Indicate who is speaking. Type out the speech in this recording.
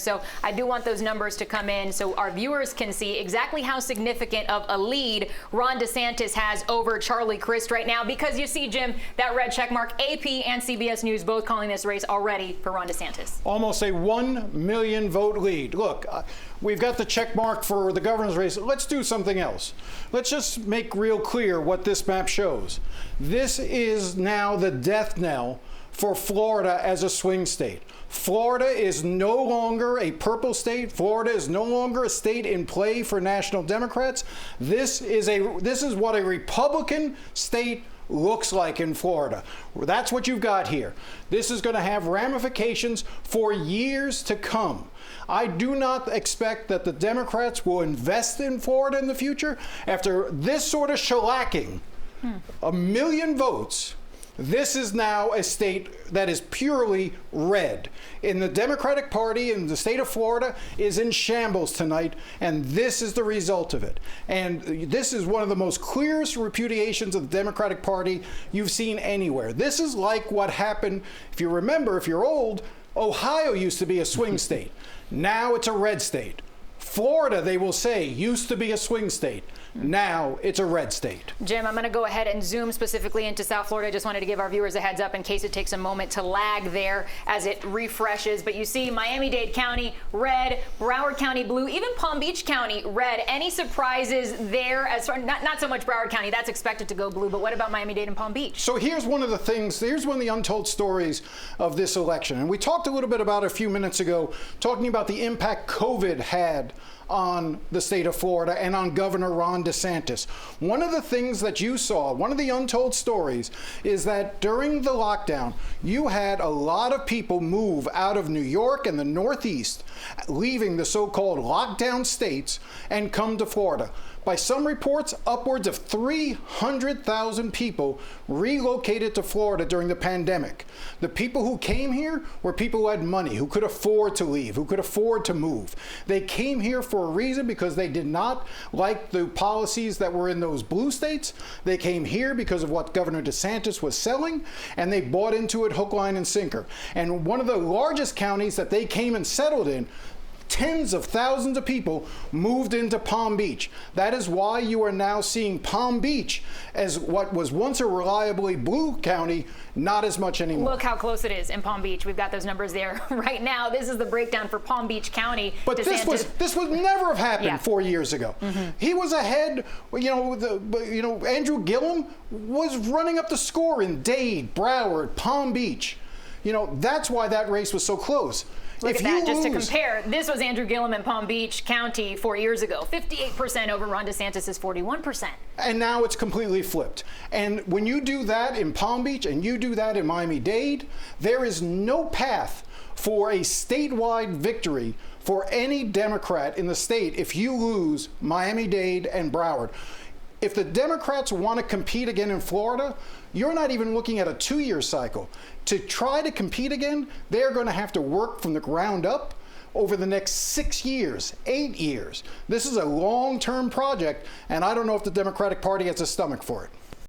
Speaker 1: So I do want those numbers to come in so our viewers can see exactly how significant of a lead Ron DeSantis has over Charlie Crist right now. Because you see, Jim, that red check mark, AP and CBS News both calling this race already for Ron DeSantis.
Speaker 2: Almost a 1 million vote lead. Look, we've got the check mark for the governor's race. Let's do something else. Let's just make real clear what this map shows. This is now the death knell for Florida as a swing state. Florida is no longer a purple state. Florida is no longer a state in play for national Democrats. This is what a Republican state looks like in Florida. That's what you've got here. This is going to have ramifications for years to come. I do not expect that the Democrats will invest in Florida in the future. After this sort of shellacking, 1 million votes, this is now a state that is purely red. And the Democratic Party in the state of Florida is in shambles tonight, and this is the result of it. And this is one of the most clearest repudiations of the Democratic Party you've seen anywhere. This is like what happened, if you remember, if you're old, Ohio used to be a swing state. Now it's a red state. Florida, they will say, used to be a swing state. Now it's a red state.
Speaker 1: Jim, I'm going to go ahead and zoom specifically into South Florida. I just wanted to give our viewers a heads up in case it takes a moment to lag there as it refreshes. But you see Miami-Dade County red, Broward County blue, even Palm Beach County red. Any surprises there? As far, not so much Broward County, that's expected to go blue, but what about Miami-Dade and Palm Beach?
Speaker 2: So here's one of the things, here's one of the untold stories of this election. And we talked a little bit about it a few minutes ago, talking about the impact COVID had on the state of Florida and on Governor Ron DeSantis. One of the things that you saw, one of the untold stories, is that during the lockdown, you had a lot of people move out of New York and the Northeast, leaving the so-called lockdown states and come to Florida. By some reports, upwards of 300,000 people relocated to Florida during the pandemic. The people who came here were people who had money, who could afford to leave, who could afford to move. They came here for a reason because they did not like the policies that were in those blue states. They came here because of what Governor DeSantis was selling, and they bought into it hook, line, and sinker. And one of the largest counties that they came and settled in, tens of thousands of people moved into Palm Beach. That is why you are now seeing Palm Beach as what was once a reliably blue county, not as much anymore.
Speaker 1: Look how close it is in Palm Beach. We've got those numbers there right now. This is the breakdown for Palm Beach County.
Speaker 2: But this would never have happened 4 years ago. He was ahead. Andrew Gillum was running up the score in Dade, Broward, Palm Beach. That's why that race was so close.
Speaker 1: Look at that, just to compare, this was Andrew Gillum in Palm Beach County 4 years ago. 58% over Ron DeSantis is 41%.
Speaker 2: And now it's completely flipped. And when you do that in Palm Beach and you do that in Miami-Dade, there is no path for a statewide victory for any Democrat in the state if you lose Miami-Dade and Broward. If the Democrats want to compete again in Florida, you're not even looking at a 2-year cycle. To try to compete again, they're going to have to work from the ground up over the next 6 years, 8 years. This is a long-term project, and I don't know if the Democratic Party has a stomach for it.